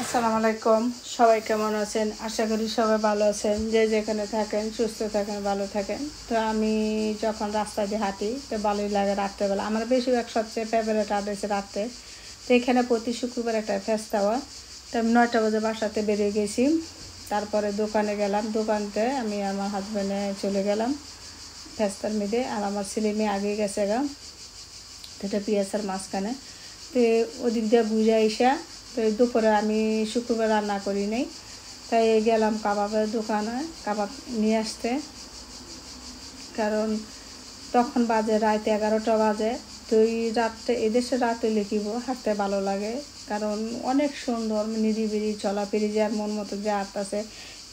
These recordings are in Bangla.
আসসালামু আলাইকুম। সবাই কেমন আছেন? আশা করি সবাই ভালো আছেন। যে যেখানে থাকেন সুস্থ থাকেন, ভালো থাকেন। তো আমি যখন রাস্তা দিয়ে হাঁটি তো ভালোই লাগে রাত্রেবেলা। আমার বেশিরভাগ সবচেয়ে ফেভারিট আর্ট হয়েছে রাত্রে। তো এখানে প্রতি শুক্রবার একটা ফেস্তা হয়। তো আমি 9টা বাজে বাসাতে বেরিয়ে গেছি। তারপরে দোকানে গেলাম। দোকানতে আমি আমার হাজব্যান্ডে চলে গেলাম ফেস্তার মেয়েদে। আর আমার ছেলে মেয়ে আগে গেছে গা, তো এটা পিয়াসার মাঝখানে। তো ওদিক দিয়ে ঘুরে আইসা তো দুপুরে আমি শুক্রবার রান্না করি নাই, তাই গেলাম কাবাবের দোকানে কাবাব নিয়ে আসতে। কারণ তখন বাজে রাত 11টা বাজে। তো এই রাত্রে এদেশে রাত হইলে কিব হাঁটতে ভালো লাগে, কারণ অনেক সুন্দর নিরিবিলি চলাফেরি যার মন মতো যা আছে।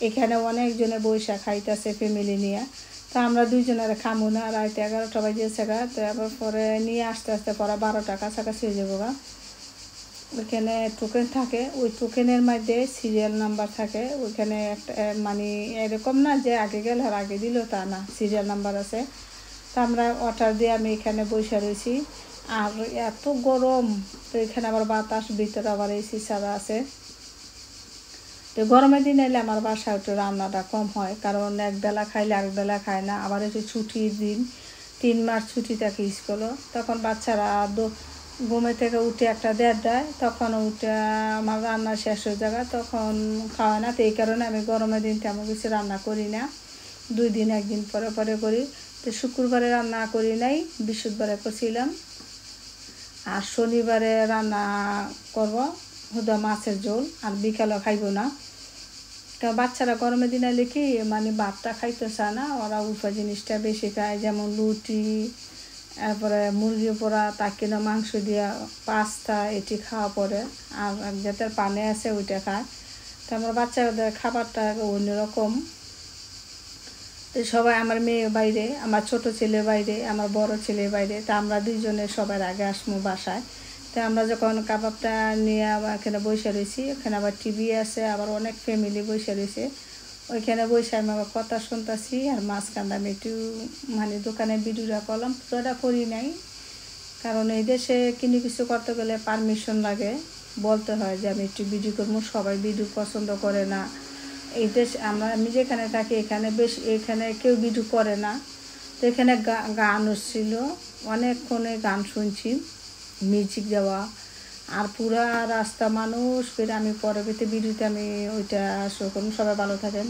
এখানে অনেকজনে বৈশা খাইতেছে ফ্যামিলি নিয়ে। তো আমরা দুইজনের খামো না, রাত 11টা বাজেছে গা। তো এবার পরে নিয়ে আসতে আসতে পরে 12টা কাছাকাছি হয়ে যাবো গা। ওইখানে টোকেন থাকে, ওই টোকেনের মধ্যে সিরিয়াল নাম্বার থাকে। ওইখানে একটা মানে এরকম না যে আগে গেলে আর আগে দিল, তা না, সিরিয়াল নাম্বার আছে। তা আমরা অর্ডার দিয়ে আমি এখানে বসে রয়েছি। আর এত গরম, তো এখানে আবার বাতাস, ভিতরে আবার এসি ছাড়া আছে। তো গরমের দিন এলে আমার বাসায় একটু রান্নাটা কম হয়, কারণ এক বেলা খাইলে আরেক বেলা খায় না। আবার একটু ছুটির দিন, 3 মাস ছুটি থাকে স্কুলও, তখন বাচ্চারা ঘুমে থেকে উঠে একটা 1:30টায়, তখন উঠে আমার রান্না শেষ হয়ে যাবে, তখন খাওয়া না। তো এই কারণে আমি গরমের দিন তেমন কিছু রান্না করি না, 2 দিন 1 দিন পরে পরে করি। তো শুক্রবারে রান্না করি নাই, বৃহস্পতিবারে করছিলাম। আর শনিবারে রান্না করব হুদা মাছের ঝোল, আর বিকালও খাইব না। কারণ বাচ্চারা গরমের দিনে এলে কি মানে ভাতটা খাইতে চায় না, ওরা উল্ফা জিনিসটা বেশি খায়, যেমন রুটি, তারপরে মুরগি পোড়া, তাকে না মাংস দিয়া পাস্তা, এটি খাওয়া পরে। আর যাদের পানে আছে ওইটা খায়। তো আমার বাচ্চাদের খাবারটা অন্যরকম। তো সবাই, আমার মেয়ে বাইরে, আমার ছোট ছেলে বাইরে, আমার বড় ছেলে বাইরে। তা আমরা দুইজনে সবার আগে আসবো বাসায়। তো আমরা যখন কাবাবটা নিয়ে আবার এখানে বসে রয়েছি, এখানে আবার টিভি আছে, আবার অনেক ফ্যামিলি বসে রয়েছে। ওইখানে বসে আমি আবার কথা শুনতেছি। আর মাঝখানে আমি একটু মানে দোকানে ভিডিওটা করলাম, পুরোটা করি নাই, কারণ এই দেশে কিনে কিছু করতে গেলে পারমিশন লাগে, বলতে হয় যে আমি একটু ভিডিও করবো। সবাই ভিডিও পছন্দ করে না এই দেশ। আমি যেখানে থাকি এখানে এখানে কেউ ভিডিও করে না। তো এখানে গান হচ্ছিল, অনেকক্ষণে গান শুনছি, মিউজিক দেওয়া। আর পুরা রাস্তা মানুষ, ফের আমি পরবর্তী ভিডিওতে আমি ওইটা শো করুন। সবাই ভালো থাকেন।